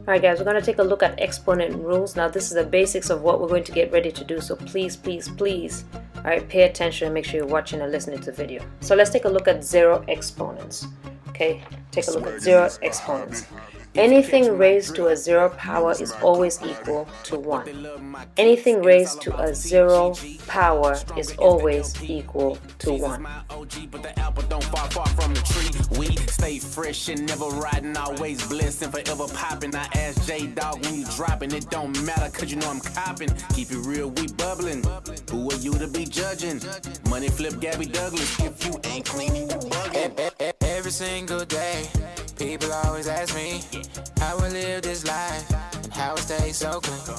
Alright guys, we're going to take a look at exponent rules. Now this is the basics of what we're going to get ready to do, so please, alright, pay attention and make sure you're watching and listening to the video. So let's take a look at zero exponents. Okay, take a look at zero exponents. Anything raised to a zero power is always equal to 1. Anything raised to a zero power is always equal to 1. We stay fresh and never riding, always blessing, forever popping. I ask J Dog when you dropping, it don't matter cause you know I'm copping. Keep it real, we bubbling. Who are you to be judging? Money flip Gabby Douglas. If you ain't clean, you bugging. Every single day, people always ask me how I live this life and how I stay so clean.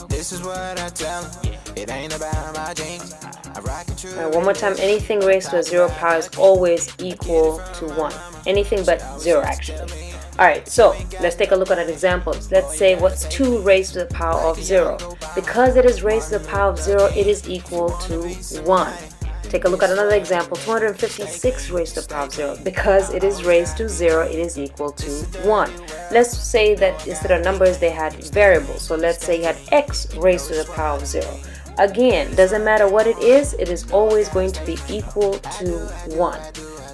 This is what I tell them. It ain't about my jeans. I rock it true. One more time. Anything raised to a zero power is always equal to 1. Anything but 0 actually. Alright, so let's take a look at an example. Let's say what's 2 raised to the power of 0. Because it is raised to the power of 0, it is equal to 1. Take a look at another example. 256 raised to the power of 0. Because it is raised to 0, it is equal to 1. Let's say that instead of numbers they had variables. So let's say you had x raised to the power of 0. Again, doesn't matter what it is always going to be equal to 1.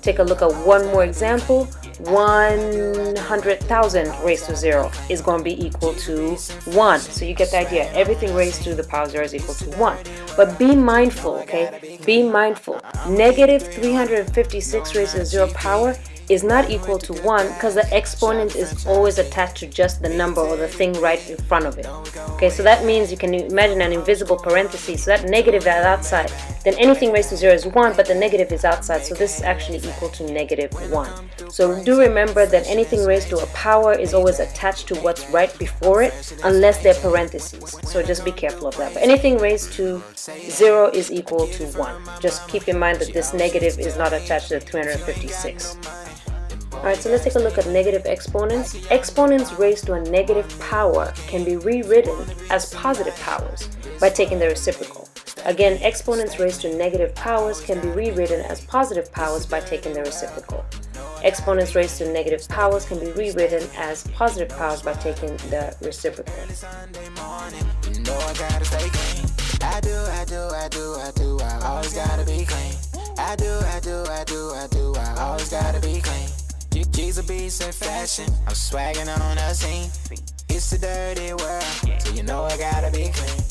Take a look at one more example. 100,000 raised to 0 is going to be equal to 1. So you get the idea. Everything raised to the power of 0 is equal to 1. But be mindful, okay? Be mindful. Negative 356 raised to the 0 power is not equal to 1 because the exponent is always attached to just the number or the thing right in front of it. Okay, so that means you can imagine an invisible parenthesis. So that negative is outside. Then anything raised to 0 is 1, but the negative is outside. So this is actually equal to negative 1. So do remember that anything raised to a power is always attached to what's right before it, unless they're parentheses. So just be careful of that. But anything raised to 0 is equal to 1. Just keep in mind that this negative is not attached to the 356. Alright, so let's take a look at negative exponents. Exponents raised to a negative power can be rewritten as positive powers by taking the reciprocal. Again, exponents raised to negative powers can be rewritten as positive powers by taking the reciprocal. Exponents raised to negative powers can be rewritten as positive powers by taking the reciprocal. I always gotta be clean. I always gotta be clean. G's a beast in fashion, I'm swagging on the scene. It's a dirty world, so you know I gotta be clean.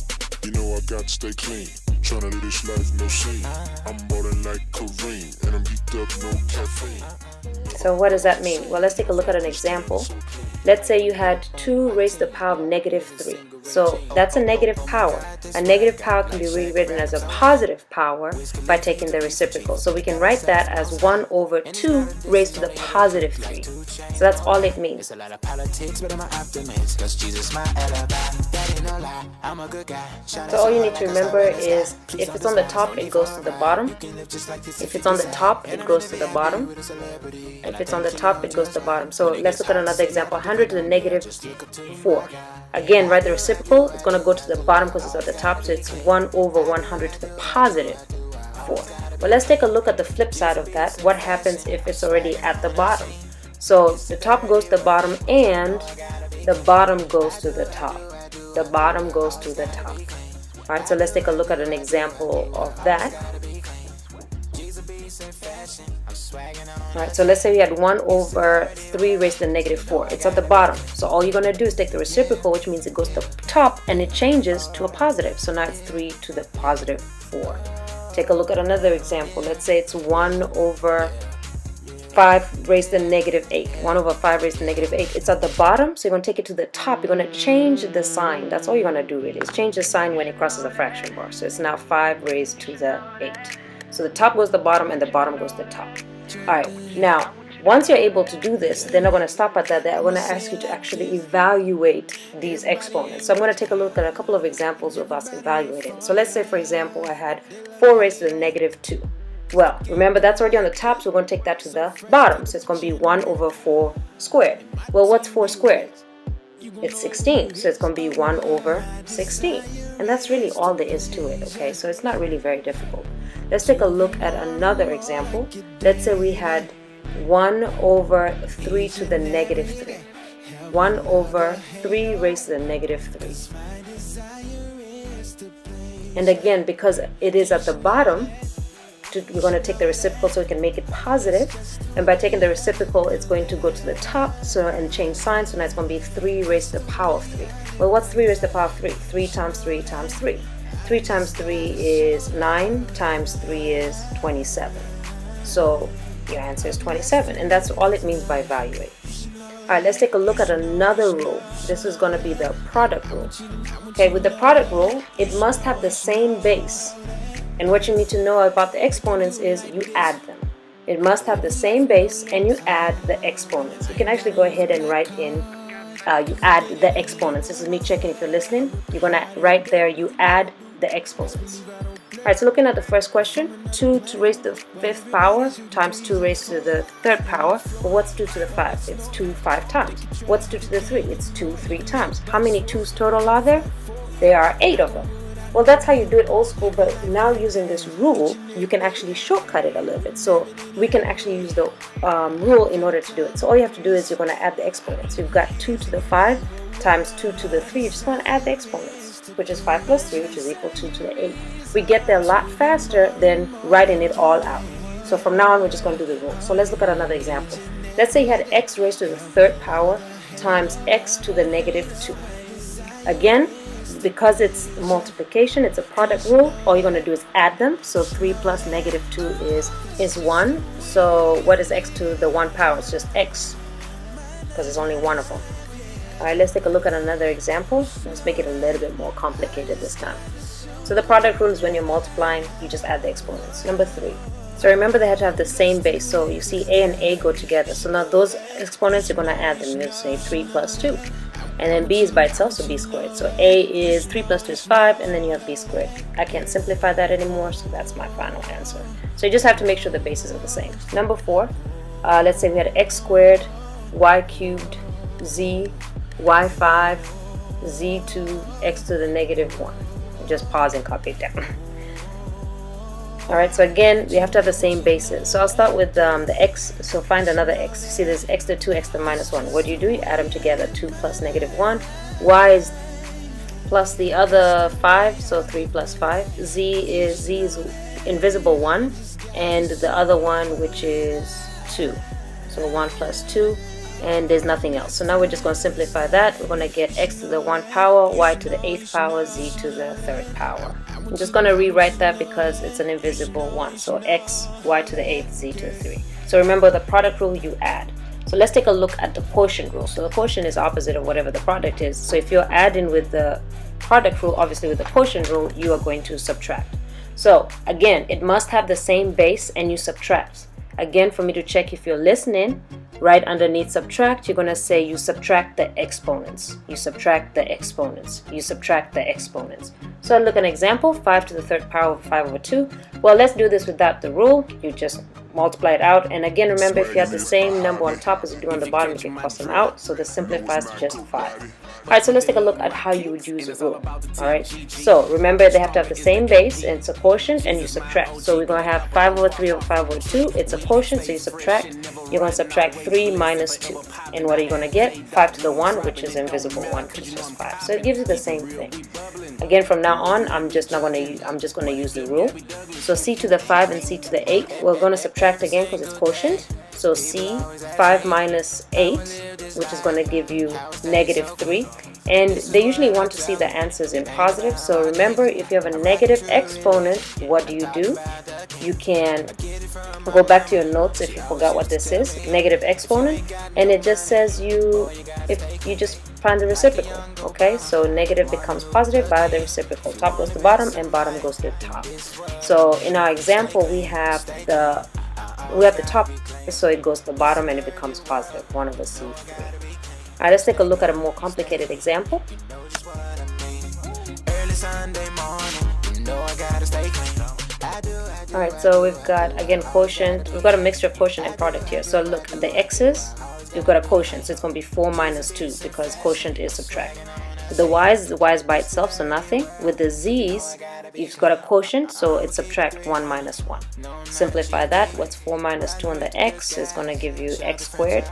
You know I gotta stay clean, tryna live this life, no shame. I'm ballin' like Kareem, and I'm heat up, no caffeine. So what does that mean? Well, let's take a look at an example. Let's say you had 2 raised to the power of negative 3. So that's a negative power. A negative power can be rewritten as a positive power by taking the reciprocal. So we can write that as 1 over 2 raised to the positive 3. So that's all it means. So all you need to remember is if it's on the top, it goes to the bottom. If it's on the top, it goes to the bottom. If it's on the top, it goes to the bottom. So let's look at another example. 100 to the negative 4. Again, write the reciprocal. It's going to go to the bottom because it's at the top. So it's 1 over 100 to the positive 4. But let's take a look at the flip side of that. What happens if it's already at the bottom? So the top goes to the bottom and the bottom goes to the top. The bottom goes to the top. Alright, so let's take a look at an example of that. Alright, so let's say we had 1 over 3 raised to the negative 4. It's at the bottom. So all you're going to do is take the reciprocal, which means it goes to the top and it changes to a positive. So now it's 3 to the positive 4. Take a look at another example. Let's say it's 1 over 5 raised to the negative 8. 1 over 5 raised to the negative 8. It's at the bottom, so you're going to take it to the top. You're going to change the sign. That's all you're going to do really, is change the sign when it crosses the fraction bar. So it's now 5 raised to the 8. So the top goes to the bottom and the bottom goes to the top. Alright, now once you're able to do this, they're not going to stop at that. They're going to ask you to actually evaluate these exponents. So I'm going to take a look at a couple of examples of us evaluating. So let's say, for example, I had 4 raised to the negative 2. Well, remember that's already on the top, so we're going to take that to the bottom. So it's going to be 1 over 4 squared. Well, what's 4 squared? It's 16, so it's going to be 1 over 16. And that's really all there is to it, okay? So it's not really very difficult. Let's take a look at another example. Let's say we had 1 over 3 to the negative 3. 1 over 3 raised to the negative 3. And again, because it is at the bottom, we're going to take the reciprocal so we can make it positive. And by taking the reciprocal, it's going to go to the top, and change sign. So now it's going to be 3 raised to the power of 3. Well, what's 3 raised to the power of 3? 3 times 3 times 3. 3 times 3 is 9, times 3 is 27. So your answer is 27, and that's all it means by evaluate. Alright, let's take a look at another rule. This is going to be the product rule. Okay, with the product rule, it must have the same base. And what you need to know about the exponents is you add them. It must have the same base, and you add the exponents. You can actually go ahead and write in, you add the exponents. This is me checking if you're listening. You're going to write there, you add the exponents. Alright, so looking at the first question, 2 raised to the 5th power times 2 raised to the 3rd power. Well, what's 2 to the 5? It's 2 5 times. What's 2 to the 3? It's 2 3 times. How many 2's total are there? There are 8 of them. Well, that's how you do it old school, but now using this rule, you can actually shortcut it a little bit. So we can actually use the rule in order to do it. So all you have to do is you're going to add the exponents. You've got 2 to the 5 times 2 to the 3. You're just going to add the exponents, which is 5 plus 3, which is equal to 2 to the 8. We get there a lot faster than writing it all out. So from now on, we're just going to do the rule. So let's look at another example. Let's say you had x raised to the 3rd power times x to the negative 2. Again, because it's multiplication, it's a product rule, all you're going to do is add them. So 3 plus negative 2 is 1. So what is x to the 1 power? It's just x, because there's only one of them. Alright, let's take a look at another example. Let's make it a little bit more complicated this time. So the product rule is when you're multiplying, you just add the exponents. Number 3. So remember they have to have the same base. So you see a and a go together. So now those exponents, you're going to add them. You'll say 3 plus 2. And then b is by itself, so b squared. So a is 3 plus 2 is 5, and then you have b squared. I can't simplify that anymore, so that's my final answer. So you just have to make sure the bases are the same. Number 4, let's say we had x squared, y cubed, z, y5, z2, x to the negative 1. Just pause and copy it down. Alright, so again, we have to have the same bases. So I'll start with the x, so find another x. See, there's x to 2, x to minus 1. What do? You add them together, 2 plus negative 1. Y is plus the other 5, so 3 plus 5. Z is invisible 1, and the other one, which is 2. So 1 plus 2, and there's nothing else. So now we're just going to simplify that. We're going to get x to the 1 power, y to the 8th power, z to the 3rd power. I'm just going to rewrite that because it's an invisible 1. So x, y to the 8th, z to the 3. So remember the product rule, you add. So let's take a look at the quotient rule. So the quotient is opposite of whatever the product is. So if you're adding with the product rule, obviously with the quotient rule, you are going to subtract. So again, it must have the same base and you subtract. Again, for me to check if you're listening, right underneath subtract, you're going to say you subtract the exponents. You subtract the exponents. You subtract the exponents. So look at an example, 5 to the 3rd power of 5 over 2. Well, let's do this without the rule. You just multiply it out. And again, remember, if you have the same number on top as you do on the bottom, you can cross them out. So this simplifies to just 5. Alright, so let's take a look at how you would use a rule. Alright, so remember they have to have the same base, and it's a quotient, and you subtract. So we're going to have 5 over 3 over 5 over 2. It's a quotient, so you subtract. You're going to subtract 3 minus 2. And what are you going to get? 5 to the 1, which is invisible 1, which is just 5. So it gives you the same thing. Again, from now on, I'm just going to use the rule. So c to the 5 and c to the 8, we're going to subtract again because it's quotient. So c, 5 minus 8, which is going to give you negative 3. And they usually want to see the answers in positive. So remember, if you have a negative exponent, what do? You can go back to your notes if you forgot what this is, negative exponent, and it just says if you just find the reciprocal. Okay, so negative becomes positive by the reciprocal. Top goes to bottom and bottom goes to top. So in our example, we have the top, so it goes to the bottom and it becomes positive, 1 over c3. Alright, let's take a look at a more complicated example. Alright, so we've got, again, quotient. We've got a mixture of quotient and product here. So look, the x's, we've got a quotient, so it's going to be 4 minus 2 because quotient is subtract. With the y's by itself, so nothing. With the z's, you've got a quotient, so it subtract 1 minus 1. Simplify that. What's 4 minus 2 on the x is going to give you x squared.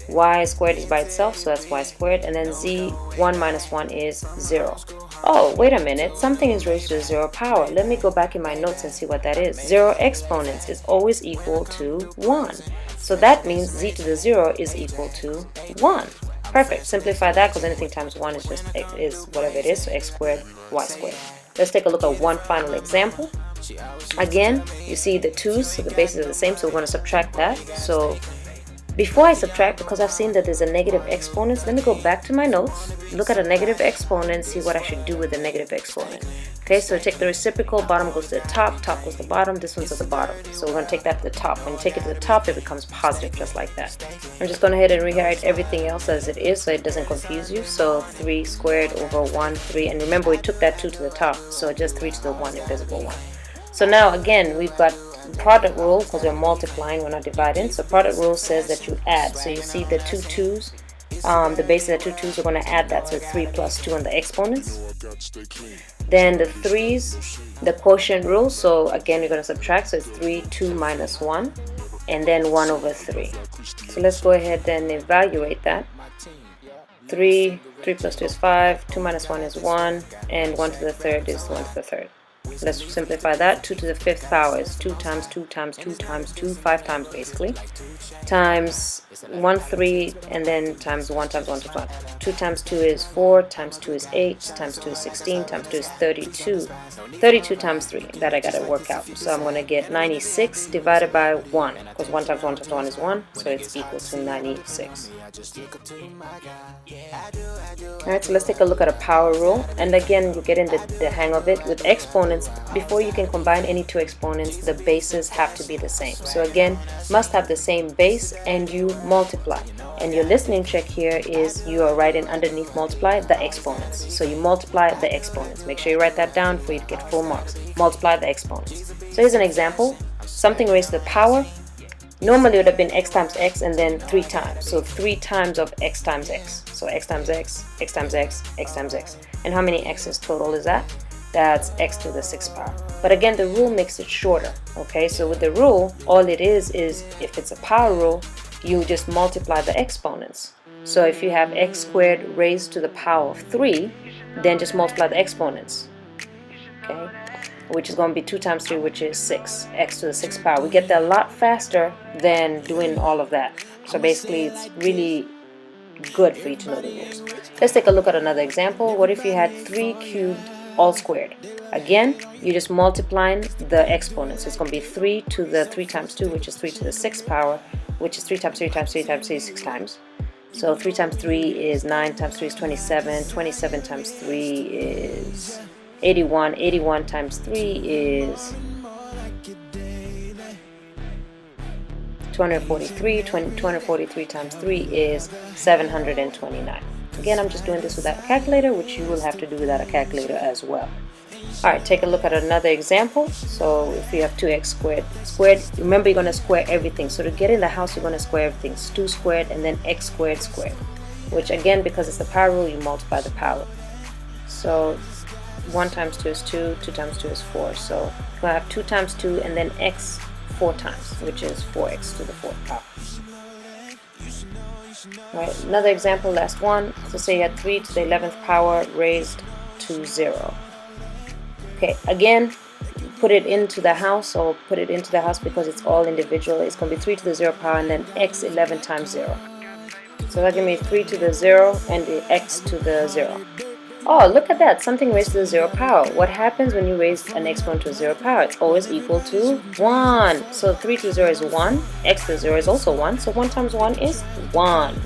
Y squared is by itself, so that's y squared. And then z, 1 minus 1 is 0. Oh, wait a minute. Something is raised to the 0 power. Let me go back in my notes and see what that is. 0 exponents is always equal to 1. So that means z to the 0 is equal to 1. Perfect. Simplify that because anything times 1 is just is whatever it is, so x squared, y squared. Let's take a look at one final example. Again, you see the 2's, so the bases are the same, so we're going to subtract that. So before I subtract, because I've seen that there's a negative exponent, let me go back to my notes, look at a negative exponent, see what I should do with the negative exponent. Okay, so take the reciprocal, bottom goes to the top goes to the bottom, this one's at the bottom. So we're going to take that to the top. When you take it to the top, it becomes positive, just like that. I'm just going to go ahead and rewrite everything else as it is so it doesn't confuse you. So 3 squared over 1, 3, and remember we took that 2 to the top, so just 3 to the 1, invisible 1. So now again, we've got product rule because we're multiplying, we're not dividing. So product rule says that you add. So you see the two 2's, the bases of 2 2's, we're going to add that, so 3 plus 2 on the exponents. Then the 3's, the quotient rule, so again we're going to subtract, so it's 3, 2 minus 1, and then 1 over 3. So let's go ahead and evaluate that. 3 plus 2 is 5, 2 minus 1 is 1, and 1 to the third is 1 to the third. Let's simplify that. 2 to the 5th power is 2 times 2 times 2 times 2, 5 times basically, times 1, 3, and then times 1 times 1 times 1. 2 times 2 is 4, times 2 is 8, times 2 is 16, times 2 is 32. 32 times 3, that I got to work out. So I'm going to get 96 divided by 1, because 1 times 1 times 1 is 1, so it's equal to 96. Alright, so let's take a look at a power rule. And again, you're getting the hang of it. With exponents, before you can combine any two exponents, the bases have to be the same. So again, must have the same base, and you multiply. And your listening check here is you are writing underneath multiply the exponents. So you multiply the exponents. Make sure you write that down for you to get full marks. Multiply the exponents. So here's an example. Something raised to the power. Normally it would have been x times x and then 3 times. So 3 times of x times x. So x times x, x times x, x times x. And how many x's total is that? That's x to the 6th power. But again, the rule makes it shorter. Okay, so with the rule, all it is if it's a power rule, you just multiply the exponents. So if you have x squared raised to the power of 3, then just multiply the exponents. Okay, which is going to be 2 times 3, which is 6, x to the 6th power. We get that a lot faster than doing all of that. So basically, it's really good for you to know the rules. Let's take a look at another example. What if you had 3 cubed all squared? Again, you're just multiplying the exponents. It's going to be 3 to the 3 times 2, which is 3 to the 6th power, which is 3 times 3 times 3 times 3 is 6 times. So 3 times 3 is 9, times 3 is 27, 27 times 3 is 81, 81 times 3 is 243, 243 times 3 is 729. Again, I'm just doing this without a calculator, which you will have to do without a calculator as well. Alright, take a look at another example. So if you have 2x squared, remember you're going to square everything. So to get in the house, you're going to square everything. It's 2 squared and then x squared squared, which again, because it's the power rule, you multiply the power. So 1 times 2 is 2, 2 times 2 is 4. So you're going to have 2 times 2 and then x 4 times, which is 4x to the 4th power. Right, another example, last one. So say you had 3 to the 11th power raised to 0. Okay, again, put it into the house, or put it into the house because it's all individual. It's going to be 3 to the 0 power and then x 11 times 0. So that gives me 3 to the 0 and the x to the 0. Oh, look at that, something raised to the 0 power. What happens when you raise an exponent to a 0 power? It's always equal to 1. So 3 to the 0 is 1, x to the 0 is also 1, so 1 times 1 is 1.